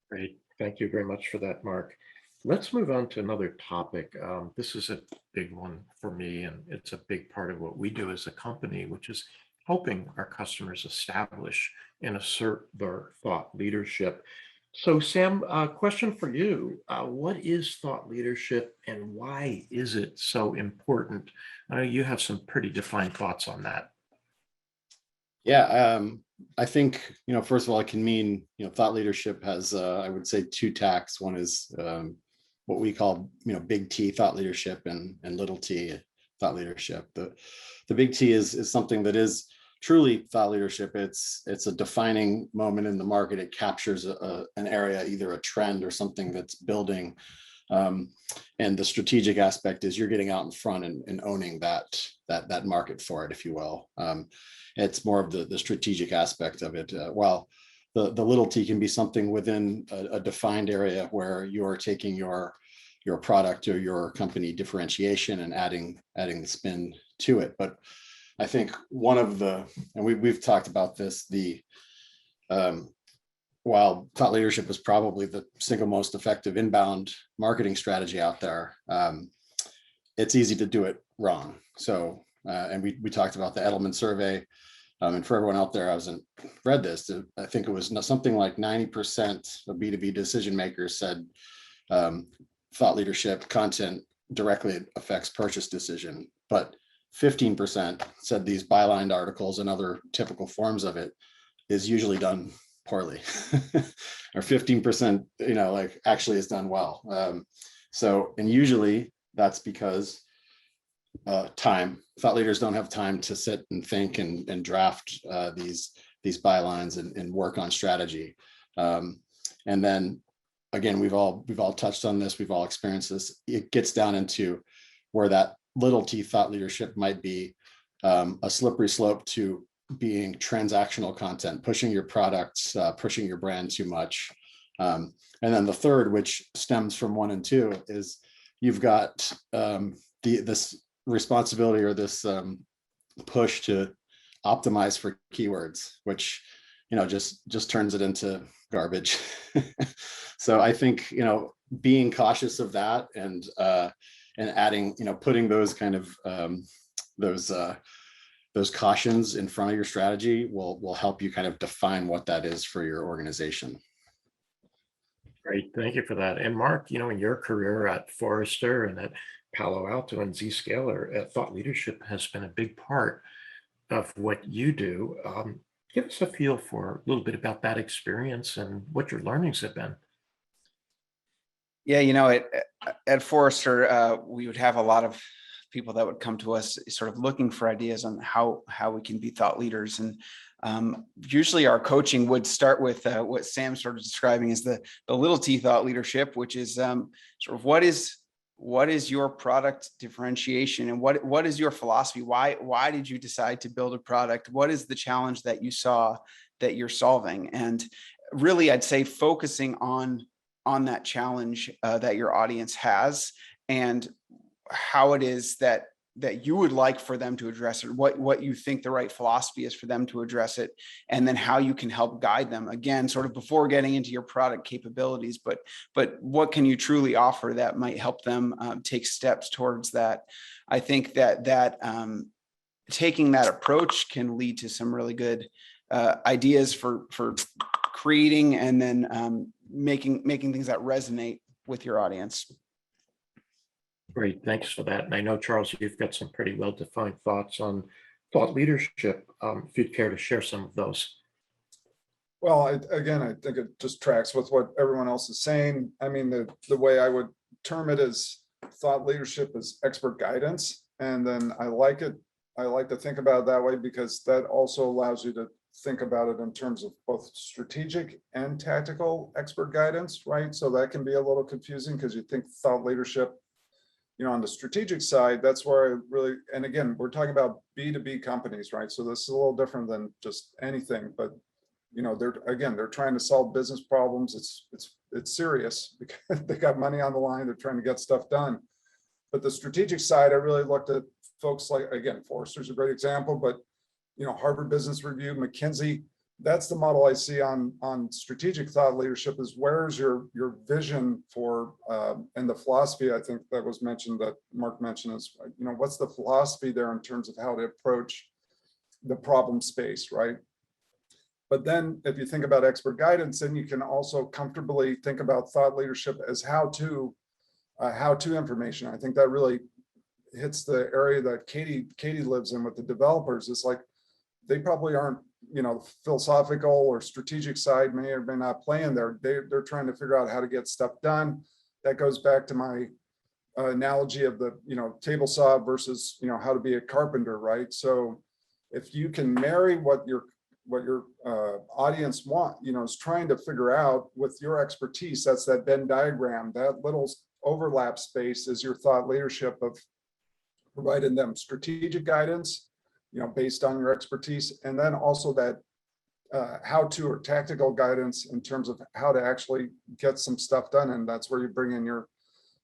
Great. Thank you very much for that, Mark. Let's move on to another topic. This is a big one for me, and it's a big part of what we do as a company, which is helping our customers establish and assert their thought leadership. So, Sam, question for you. What is thought leadership and why is it so important? I know you have some pretty defined thoughts on that. Yeah, I think, first of all, it can mean, thought leadership has, I would say, two tacks. One is what we call, big T thought leadership and little t thought leadership. The big T is something that is truly thought leadership. It's a defining moment in the market. It captures an area, either a trend or something that's building. And the strategic aspect is you're getting out in front and owning that market for it, if you will. It's more of the strategic aspect of it. While the little t can be something within a defined area where you're taking your product or your company differentiation and adding the spin to it. But I think one of the, and we've talked about this, while thought leadership is probably the single most effective inbound marketing strategy out there, it's easy to do it wrong. So, and we talked about the Edelman survey, and for everyone out there, I hasn't read this, I think it was something like 90% of B2B decision makers said thought leadership content directly affects purchase decision, but 15% said these bylined articles and other typical forms of it is usually done poorly, or 15%, like actually is done well. So, and usually that's because time. Thought leaders don't have time to sit and think and draft these bylines and work on strategy. And then again, we've all touched on this, we've all experienced this. It gets down into where that little t thought leadership might be a slippery slope to being transactional content, pushing your products, pushing your brand too much. And then the third, which stems from 1 and 2, is you've got this responsibility or this push to optimize for keywords, which just turns it into garbage. So I think being cautious of that and adding, putting those kind of those cautions in front of your strategy will help you kind of define what that is for your organization. Great, thank you for that. And Mark, in your career at Forrester and at Palo Alto and Zscaler, thought leadership has been a big part of what you do. Give us a feel for a little bit about that experience and what your learnings have been. Yeah, at Forrester, we would have a lot of people that would come to us sort of looking for ideas on how we can be thought leaders. And usually our coaching would start with what Sam started describing as the little t thought leadership, which is sort of what is your product differentiation and what is your philosophy? Why did you decide to build a product? What is the challenge that you saw that you're solving? And really, I'd say focusing on that challenge that your audience has and how it is that you would like for them to address it, what you think the right philosophy is for them to address it, and then how you can help guide them. Again, sort of before getting into your product capabilities, but what can you truly offer that might help them take steps towards that? I think that taking that approach can lead to some really good ideas for creating and then making things that resonate with your audience. Great, thanks for that. And I know, Charles, you've got some pretty well-defined thoughts on thought leadership. If you'd care to share some of those. Well, I think it just tracks with what everyone else is saying. I mean, the way I would term it is thought leadership is expert guidance. And then I like to think about it that way because that also allows you to think about it in terms of both strategic and tactical expert guidance, right? So that can be a little confusing because you think thought leadership, on the strategic side, that's where I really, and again, we're talking about B2B companies, right? So this is a little different than just anything, but they're trying to solve business problems. It's serious because they got money on the line. They're trying to get stuff done. But the strategic side, I really looked at folks like, again, Forrester's a great example, but Harvard Business Review, McKinsey, that's the model I see on strategic thought leadership is where's your vision for, and the philosophy, I think that was mentioned, that Mark mentioned is, what's the philosophy there in terms of how to approach the problem space, right? But then if you think about expert guidance, then you can also comfortably think about thought leadership as how-to information. I think that really hits the area that Katie lives in with the developers. It's like, they probably aren't, philosophical or strategic side may or may not play in there. They're trying to figure out how to get stuff done. That goes back to my analogy of the, table saw versus, how to be a carpenter, right? So if you can marry what your audience is trying to figure out with your expertise, that's that Venn diagram, that little overlap space is your thought leadership of providing them strategic guidance, based on your expertise, and then also that how-to or tactical guidance in terms of how to actually get some stuff done. And that's where you bring in your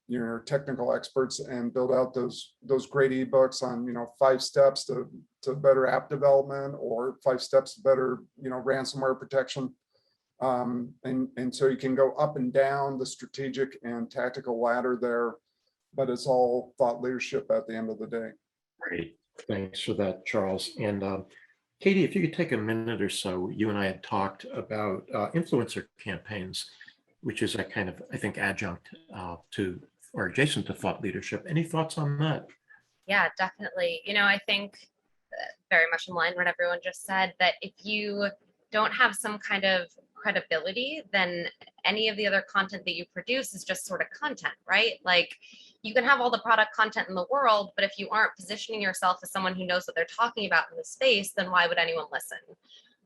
your technical experts and build out those great ebooks on, 5 steps to better app development, or 5 steps to better, ransomware protection. And so you can go up and down the strategic and tactical ladder there, but it's all thought leadership at the end of the day. Great. Thanks for that, Charles. And Katie, if you could take a minute or so, you and I had talked about influencer campaigns, which is a kind of, I think, adjunct to or adjacent to thought leadership. Any thoughts on that? Yeah, definitely. I think very much in line with what everyone just said, that if you don't have some kind of credibility, then any of the other content that you produce is just sort of content, right? Like, you can have all the product content in the world, but if you aren't positioning yourself as someone who knows what they're talking about in the space, then why would anyone listen?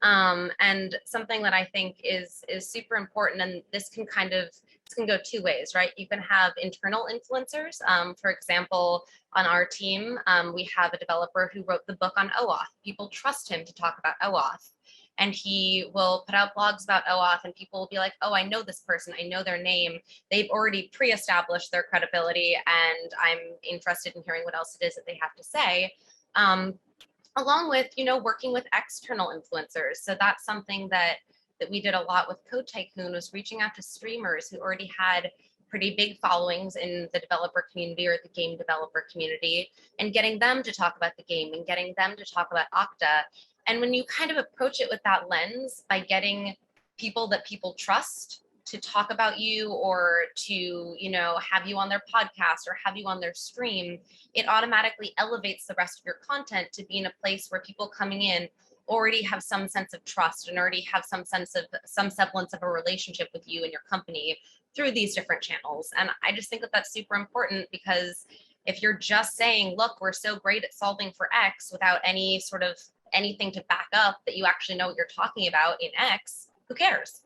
And something that I think is super important, and this can go 2 ways, right? You can have internal influencers. For example, on our team, we have a developer who wrote the book on OAuth. People trust him to talk about OAuth. And he will put out blogs about OAuth, and people will be like, oh, I know this person, I know their name. They've already pre-established their credibility, and I'm interested in hearing what else it is that they have to say. Along with, working with external influencers. So that's something that we did a lot with Code Tycoon, was reaching out to streamers who already had pretty big followings in the developer community or the game developer community, and getting them to talk about the game and getting them to talk about Okta. And when you kind of approach it with that lens, by getting people that people trust to talk about you, or to, have you on their podcast or have you on their stream, it automatically elevates the rest of your content to be in a place where people coming in already have some sense of trust and already have some semblance of a relationship with you and your company through these different channels. And I just think that that's super important, because if you're just saying, look, we're so great at solving for X, without any sort of anything to back up that you actually know what you're talking about in X, who cares?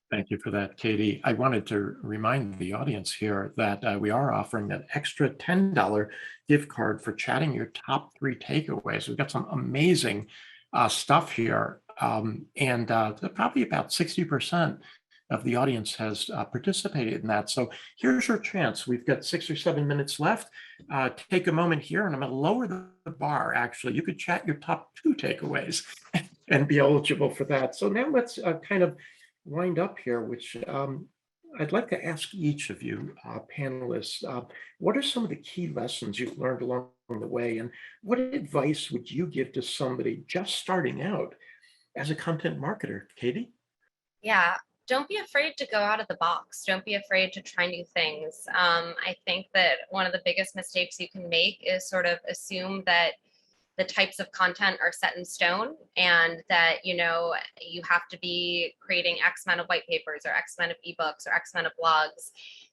Thank you for that, Katie. I wanted to remind the audience here that we are offering an extra $10 gift card for chatting your top 3 takeaways. We've got some amazing stuff here, and probably about 60% of the audience has participated in that. So here's your chance. We've got 6 or 7 minutes left. Take a moment here, and I'm going to lower the bar. Actually, you could chat your top 2 takeaways and be eligible for that. So now let's kind of wind up here, which I'd like to ask each of you panelists, what are some of the key lessons you've learned along the way, and what advice would you give to somebody just starting out as a content marketer? Katie? Yeah, don't be afraid to go out of the box. Don't be afraid to try new things. I think that one of the biggest mistakes you can make is sort of assume that the types of content are set in stone, and that, you have to be creating X amount of white papers or X amount of ebooks or X amount of blogs.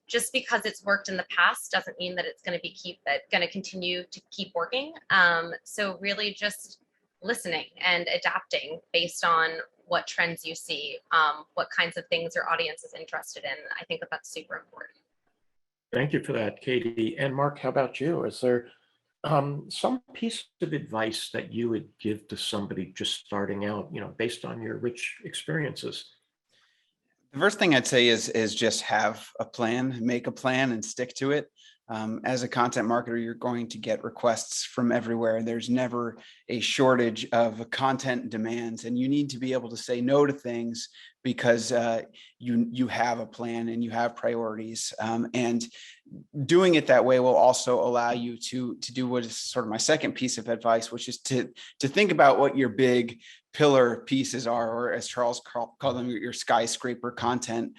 Just because it's worked in the past doesn't mean that it's going to continue to keep working. So really just listening and adapting based on what trends you see, what kinds of things your audience is interested in. I think that that's super important. Thank you for that, Katie. And Mark, how about you? Is there some piece of advice that you would give to somebody just starting out, based on your rich experiences? The first thing I'd say is just have a plan, make a plan, and stick to it. As a content marketer, you're going to get requests from everywhere. There's never a shortage of content demands, and you need to be able to say no to things because you have a plan and you have priorities. And doing it that way will also allow you to do what is sort of my second piece of advice, which is to think about what your big pillar pieces are, or as Charles called them, your skyscraper content,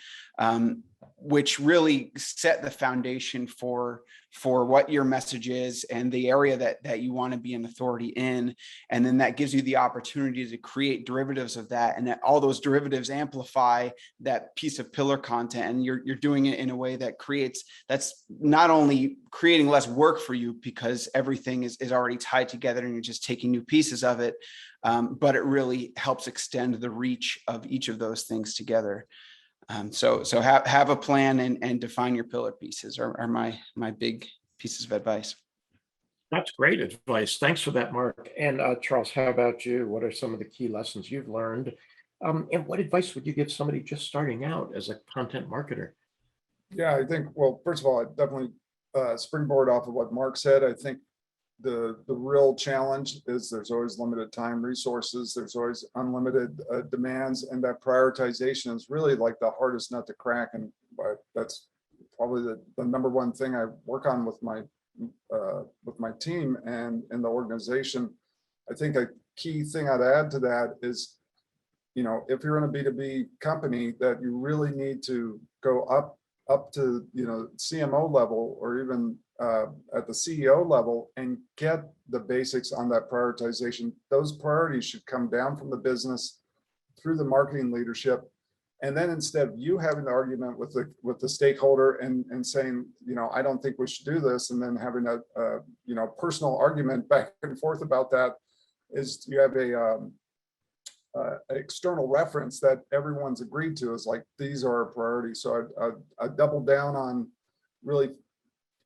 which really set the foundation for what your message is and the area that you want to be an authority in. And then that gives you the opportunity to create derivatives of that, and that all those derivatives amplify that piece of pillar content. And you're doing it in a way that's not only creating less work for you because everything is already tied together and you're just taking new pieces of it, but it really helps extend the reach of each of those things together. So have a plan and define your pillar pieces are my big pieces of advice. That's great advice. Thanks for that, Mark. And Charles, how about you? What are some of the key lessons you've learned? And what advice would you give somebody just starting out as a content marketer? Yeah, I think, well, first of all, I definitely springboard off of what Mark said. I think the real challenge is there's always limited time, resources, there's always unlimited demands, and that prioritization is really like the hardest nut to crack. And that's probably the number one thing I work on with my team and in the organization. I think a key thing I'd add to that is, if you're in a B2B company, that you really need to go up to, CMO level, or even at the CEO level, and get the basics on that prioritization. Those priorities should come down from the business through the marketing leadership. And then instead of you having the argument with the stakeholder and saying, I don't think we should do this, and then having a personal argument back and forth about that, is you have external reference that everyone's agreed to, is like, these are our priorities. So I double down on really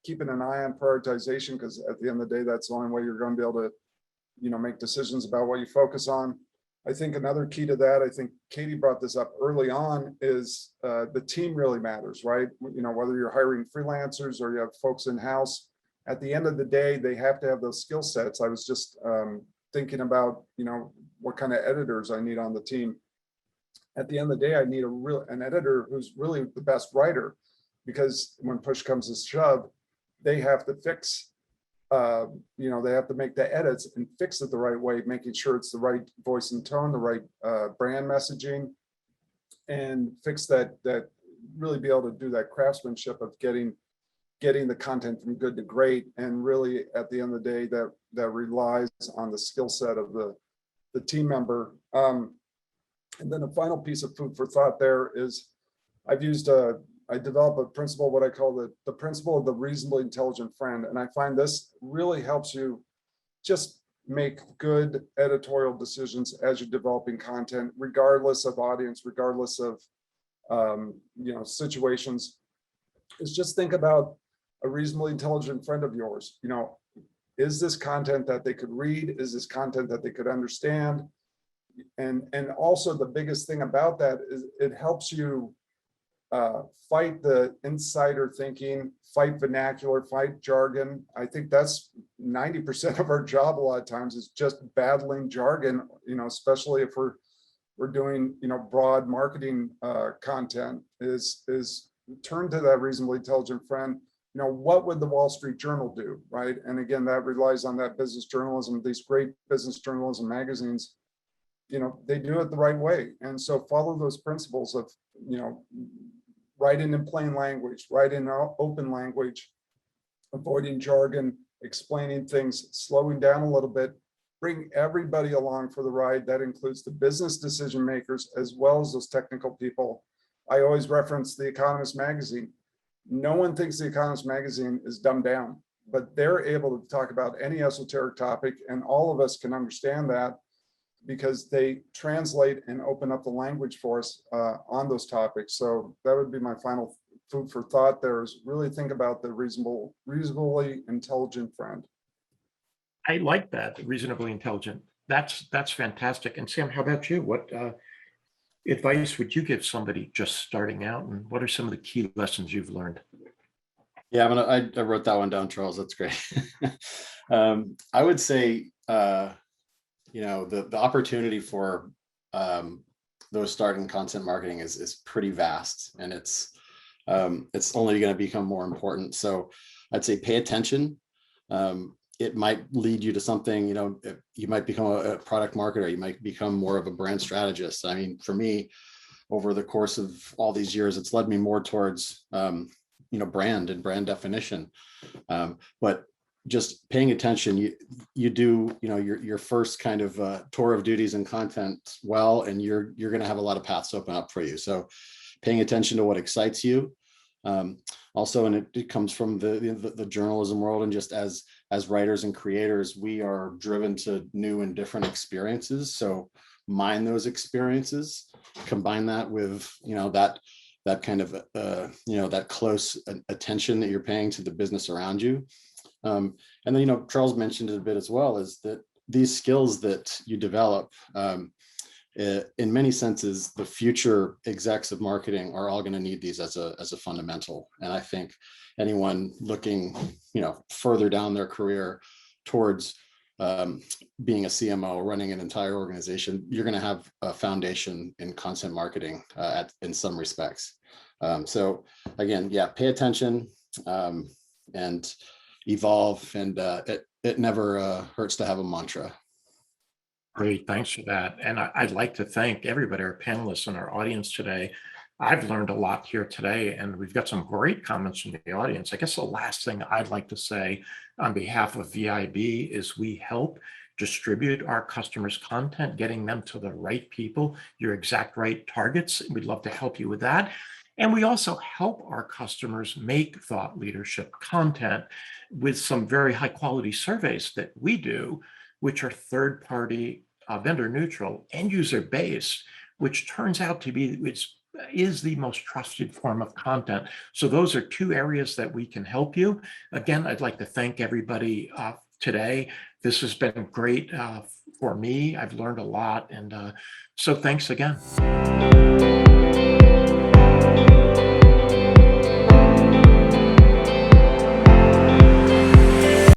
keeping an eye on prioritization, because at the end of the day, that's the only way you're going to be able to, make decisions about what you focus on. I think another key to that, I think Katie brought this up early on, is the team really matters, right? Whether you're hiring freelancers or you have folks in-house, at the end of the day, they have to have those skill sets. I was just thinking about, what kind of editors I need on the team. At the end of the day, I need an editor who's really the best writer, because when push comes to shove, they have to fix, they have to make the edits and fix it the right way, making sure it's the right voice and tone, the right brand messaging, and fix that really be able to do that craftsmanship of getting the content from good to great. And really, at the end of the day, that relies on the skill set of the team member. And then a final piece of food for thought there is, I develop a principle, what I call the principle of the reasonably intelligent friend. And I find this really helps you just make good editorial decisions as you're developing content, regardless of audience, regardless of situations. Is just think about a reasonably intelligent friend of yours. Is this content that they could read? Is this content that they could understand? And also, the biggest thing about that is it helps you fight the insider thinking, fight vernacular, fight jargon. I think that's 90% of our job a lot of times, is just battling jargon, especially if we're doing, broad marketing content, is turn to that reasonably intelligent friend. What would the Wall Street Journal do, right? And again, that relies on that business journalism. These great business journalism magazines, they do it the right way. And so follow those principles of, writing in plain language, writing in open language, avoiding jargon, explaining things, slowing down a little bit, bring everybody along for the ride. That includes the business decision makers as well as those technical people. I always reference The Economist magazine. No one thinks The Economist magazine is dumbed down, but they're able to talk about any esoteric topic, and all of us can understand that, because they translate and open up the language for us on those topics. So that would be my final food for thought there, is really think about the reasonably intelligent friend. I like that, reasonably intelligent. That's fantastic. And Sam, how about you? What advice would you give somebody just starting out, and what are some of the key lessons you've learned? Yeah, I wrote that one down, Charles. That's great. I would say, the opportunity for those starting content marketing is pretty vast, and it's only going to become more important. So I'd say pay attention. It might lead you to something, you might become a product marketer, you might become more of a brand strategist. I mean, for me, over the course of all these years, it's led me more towards, brand and brand definition. But just paying attention, you do, your first kind of tour of duties and content well, and you're going to have a lot of paths open up for you. So paying attention to what excites you. Also, and it comes from the journalism world, and just as writers and creators, we are driven to new and different experiences. So mine those experiences, combine that with, that kind of, that close attention that you're paying to the business around you. And then, Charles mentioned it a bit as well, is that these skills that you develop, in many senses, the future execs of marketing are all going to need these as a fundamental. And I think anyone looking, further down their career towards being a CMO, running an entire organization, you're going to have a foundation in content marketing in some respects. So again, yeah, pay attention and evolve, and it never hurts to have a mantra. Great, thanks for that. And I'd like to thank everybody, our panelists and our audience today. I've learned a lot here today, and we've got some great comments from the audience. I guess the last thing I'd like to say on behalf of VIB is we help distribute our customers' content, getting them to the right people, your exact right targets. We'd love to help you with that. And we also help our customers make thought leadership content with some very high quality surveys that we do, which are third-party, vendor neutral, end user based, which turns out to be, which is the most trusted form of content. So those are two areas that we can help you. Again, I'd like to thank everybody today. This has been great for me. I've learned a lot. And so thanks again.